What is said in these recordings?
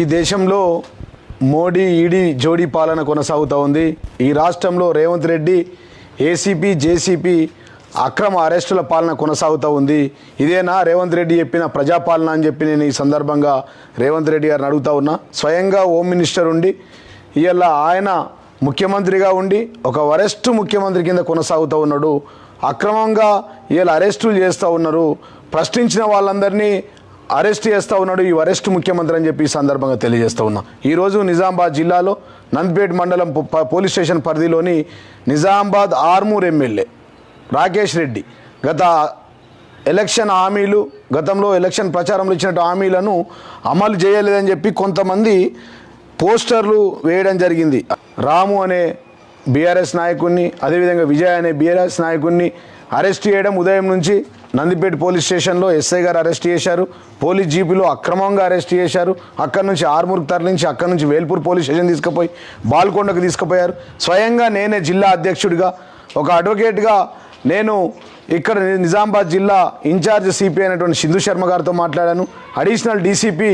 ఈ దేశంలో మోడీ ఈడీ జోడీ పాలన కొనసాగుతూ ఉంది. ఈ రాష్ట్రంలో రేవంత్ రెడ్డి ఏసీపీ జేసీపీ అక్రమ అరెస్టుల పాలన కొనసాగుతూ ఉంది. ఇదేనా రేవంత్ రెడ్డి చెప్పిన ప్రజాపాలన అని చెప్పి నేను ఈ సందర్భంగా రేవంత్ రెడ్డి గారిని అడుగుతా ఉన్నా. స్వయంగా హోమ్ మినిస్టర్ ఉండి ఇవాళ ఆయన ముఖ్యమంత్రిగా ఉండి ఒక వరెస్ట్ ముఖ్యమంత్రి కింద కొనసాగుతూ ఉన్నాడు. అక్రమంగా ఇవాళ అరెస్టులు చేస్తూ ఉన్నారు. ప్రశ్నించిన వాళ్ళందరినీ అరెస్ట్ చేస్తూ ఉన్నాడు ఈ అరెస్ట్ ముఖ్యమంత్రి అని చెప్పి ఈ సందర్భంగా తెలియజేస్తూ ఉన్నా. ఈరోజు నిజామాబాద్ జిల్లాలో నందిపేట మండలం పోలీస్ స్టేషన్ పరిధిలోని నిజామాబాద్ ఆర్మూర్ ఎమ్మెల్యే రాకేష్ రెడ్డి గత ఎలక్షన్ హామీలు గతంలో ఎలక్షన్ ప్రచారంలో ఇచ్చినట్టు హామీలను అమలు చేయలేదని చెప్పి కొంతమంది పోస్టర్లు వేయడం జరిగింది. రాము అనే బీఆర్ఎస్ నాయకుడిని అదేవిధంగా విజయ్ అనే బీఆర్ఎస్ నాయకుడిని అరెస్ట్ చేయడం ఉదయం నుంచి నందిపేట పోలీస్ స్టేషన్లో ఎస్ఐ గారు అరెస్ట్ చేశారు. పోలీస్ జీపులో అక్రమంగా అరెస్ట్ చేశారు. అక్కడి నుంచి ఆర్మూర్కి తరలించి అక్కడి నుంచి వేల్పూర్ పోలీస్ స్టేషన్ తీసుకుపోయి బాల్కొండకు తీసుకుపోయారు. స్వయంగా నేనే జిల్లా అధ్యక్షుడిగా ఒక అడ్వకేట్గా నేను ఇక్కడ నిజామాబాద్ జిల్లా ఇన్ఛార్జ్ సిపి అయినటువంటి సింధు శర్మ గారితో మాట్లాడాను. అడిషనల్ డీసీపీ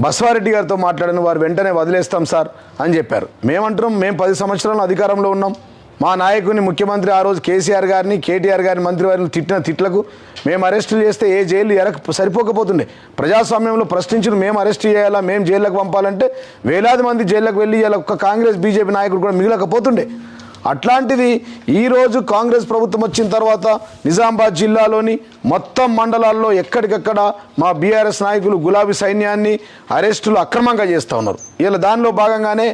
బస్వారెడ్డి గారితో మాట్లాడాను. వారు వెంటనే వదిలేస్తాం సార్ అని చెప్పారు. మేమంటున్నాం, మేము 10 సంవత్సరాలు అధికారంలో ఉన్నాం. మా నాయకుని ముఖ్యమంత్రి ఆ రోజు కేసీఆర్ గారిని కేటీఆర్ గారిని మంత్రివారిని తిట్టిన తిట్లకు మేము అరెస్టులు చేస్తే ఏ జైలు సరిపోకపోతుండే. ప్రజాస్వామ్యంలో ప్రశ్నించిన మేము అరెస్ట్ చేయాలా, మేము జైల్లోకి పంపాలంటే వేలాది మంది జైల్లోకి వెళ్ళి ఇలా ఒక్క కాంగ్రెస్ బీజేపీ నాయకుడు కూడా మిగలకపోతుండే. అట్లాంటిది ఈరోజు కాంగ్రెస్ ప్రభుత్వం వచ్చిన తర్వాత నిజామాబాద్ జిల్లాలోని మొత్తం మండలాల్లో ఎక్కడికక్కడ మా బీఆర్ఎస్ నాయకులు గులాబీ సైన్యాన్ని అరెస్టులు అక్రమంగా చేస్తూ ఉన్నారు. ఇలా దానిలో భాగంగానే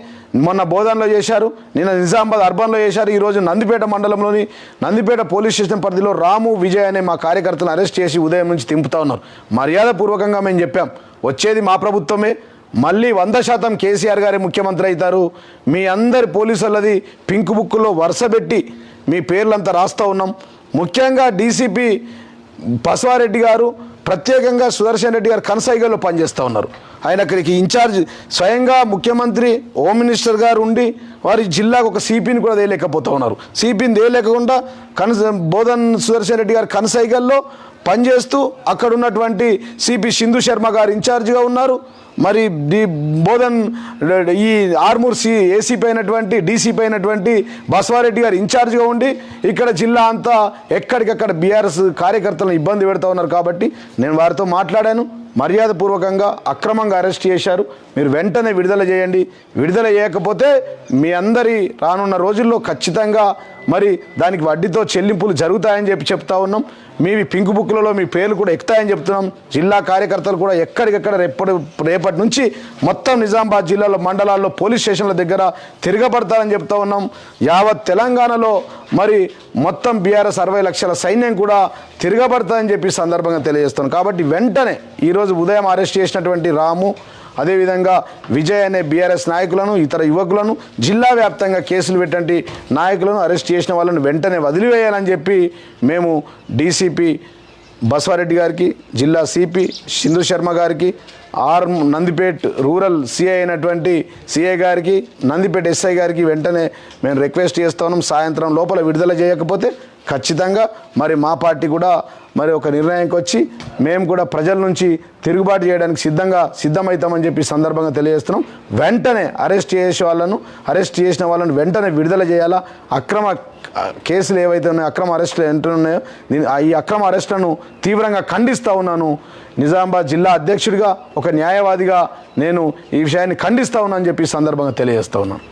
మొన్న బోధనలో చేశారు, నిన్న నిజామాబాద్ అర్బన్లో చేశారు. ఈరోజు నందిపేట మండలంలోని నందిపేట పోలీస్ స్టేషన్ పరిధిలో రాము విజయ్ అనే మా కార్యకర్తలను అరెస్ట్ చేసి ఉదయం నుంచి తింపుతూ ఉన్నారు. మర్యాదపూర్వకంగా మేము చెప్పాం, వచ్చేది మా ప్రభుత్వమే, మళ్ళీ 100% కేసీఆర్ గారే ముఖ్యమంత్రి అవుతారు. మీ అందరి పోలీసులది పింక్ బుక్లో వరుసపెట్టి మీ పేర్లంతా రాస్తూ ఉన్నాం. ముఖ్యంగా డీసీపీ బస్వారెడ్డి గారు ప్రత్యేకంగా సుదర్శన్ రెడ్డి గారు కనసైగల్లో పనిచేస్తూ ఉన్నారు. ఆయన అక్కడికి ఇన్ఛార్జ్ స్వయంగా ముఖ్యమంత్రి హోమ్ మినిస్టర్ గారు ఉండి వారి జిల్లాకు ఒక సిపిని కూడా తేలేకపోతూ ఉన్నారు. సిపిని తేలేకుండా బోధన్ సుదర్శన్ రెడ్డి గారు కనసైగల్లో పనిచేస్తూ అక్కడ ఉన్నటువంటి సిపి సింధు శర్మ గారు ఇన్ఛార్జిగా ఉన్నారు. మరి బోధన్ ఈ ఆర్మూర్ ఏసీపీ అయినటువంటి డీసీపీ అయినటువంటి బస్వారెడ్డి గారు ఇన్ఛార్జ్గా ఉండి ఇక్కడ జిల్లా అంతా ఎక్కడికక్కడ బీఆర్ఎస్ కార్యకర్తలను ఇబ్బంది పెడతా ఉన్నారు. కాబట్టి నేను వారితో మాట్లాడాను. మర్యాదపూర్వకంగా అక్రమంగా అరెస్ట్ చేశారు, మీరు వెంటనే విడుదల చేయండి. విడుదల చేయకపోతే మీ అందరి రానున్న రోజుల్లో ఖచ్చితంగా మరి దానికి వడ్డీతో చెల్లింపులు జరుగుతాయని చెప్తా ఉన్నాం. మీవి పింక్ బుక్లలో మీ పేర్లు కూడా ఎక్కుతాయని చెప్తున్నాం. జిల్లా కార్యకర్తలు కూడా ఎక్కడికెక్కడ రేపటి నుంచి మొత్తం నిజామాబాద్ జిల్లాలో మండలాల్లో పోలీస్ స్టేషన్ల దగ్గర తిరగబడతారని చెప్తా ఉన్నాం. యావత్ తెలంగాణలో మరి మొత్తం బీఆర్ఎస్ 60 లక్షల సైన్యం కూడా తిరగబడతారని చెప్పి సందర్భంగా తెలియజేస్తున్నాం. కాబట్టి వెంటనే ఈరోజు ఉదయం అరెస్ట్ చేసినటువంటి రాము అదేవిధంగా విజయ్ అనే బీఆర్ఎస్ నాయకులను ఇతర యువకులను జిల్లా వ్యాప్తంగా కేసులు పెట్టండి నాయకులను అరెస్ట్ చేసిన వాళ్ళను వెంటనే వదిలివేయాలని చెప్పి మేము డీసీపీ బస్వారెడ్డి గారికి, జిల్లా సిపి సింధు శర్మ గారికి, నందిపేట్ రూరల్ సిఐ అయినటువంటి సిఐ గారికి, నందిపేట ఎస్ఐ గారికి వెంటనే మేము రిక్వెస్ట్ చేస్తూ ఉన్నాం. సాయంత్రం లోపల విడుదల చేయకపోతే ఖచ్చితంగా మరి మా పార్టీ కూడా మరి ఒక నిర్ణయానికి వచ్చి మేము కూడా ప్రజల నుంచి తిరుగుబాటు చేయడానికి సిద్ధమవుతామని చెప్పి సందర్భంగా తెలియజేస్తున్నాం. వెంటనే అరెస్ట్ చేసిన వాళ్ళను వెంటనే విడుదల చేయాలా. అక్రమ కేసులు ఏవైతే ఉన్నాయో, అక్రమ అరెస్టులు ఎంటున్నాయో ఈ అక్రమ అరెస్టులను తీవ్రంగా ఖండిస్తూ ఉన్నాను. నిజామాబాద్ జిల్లా అధ్యక్షుడిగా ఒక న్యాయవాదిగా నేను ఈ విషయాన్ని ఖండిస్తూ ఉన్నానని చెప్పి సందర్భంగా తెలియజేస్తూ ఉన్నాను.